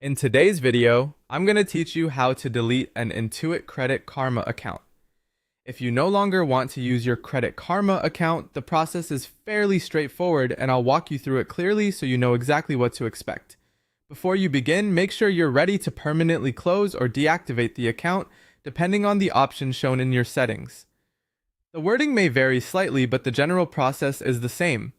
In today's video, I'm going to teach you how to delete an Intuit Credit Karma account. If you no longer want to use your Credit Karma account, the process is fairly straightforward and I'll walk you through it clearly so you know exactly what to expect. Before you begin, make sure you're ready to permanently close or deactivate the account depending on the option shown in your settings. The wording may vary slightly, but the general process is the same.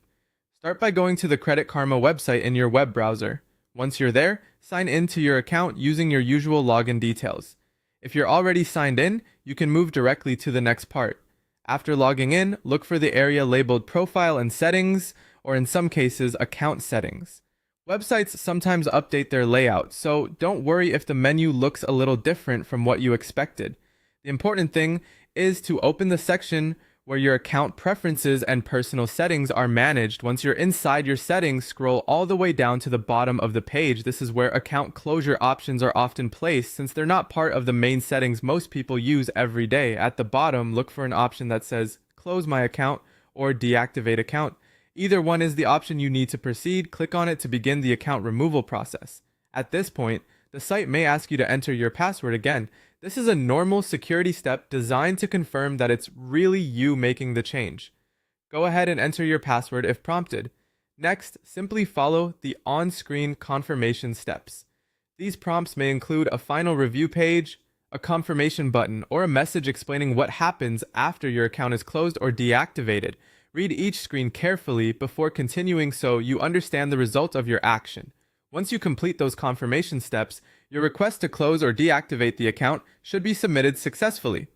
Start by going to the Credit Karma website in your web browser. Once you're there, sign in to your account using your usual login details. If you're already signed in, you can move directly to the next part. After logging in, look for the area labeled Profile and Settings, or in some cases, Account Settings. Websites sometimes update their layout, so don't worry if the menu looks a little different from what you expected. The important thing is to open the section where your account preferences and personal settings are managed. Once you're inside your settings, scroll all the way down to the bottom of the page. This is where account closure options are often placed since they're not part of the main settings most people use every day. At the bottom, look for an option that says close my account or deactivate account. Either one is the option you need to proceed. Click on it to begin the account removal process. At this point, the site may ask you to enter your password again. This is a normal security step designed to confirm that it's really you making the change. Go ahead and enter your password if prompted. Next, simply follow the on-screen confirmation steps. These prompts may include a final review page, a confirmation button, or a message explaining what happens after your account is closed or deactivated. Read each screen carefully before continuing so you understand the result of your action. Once you complete those confirmation steps, your request to close or deactivate the account should be submitted successfully.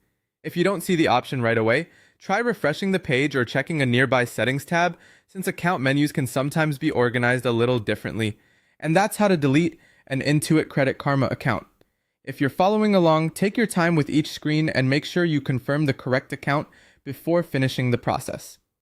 If you don't see the option right away, try refreshing the page or checking a nearby settings tab, since account menus can sometimes be organized a little differently. And that's how to delete an Intuit Credit Karma account. If you're following along, take your time with each screen and make sure you confirm the correct account before finishing the process.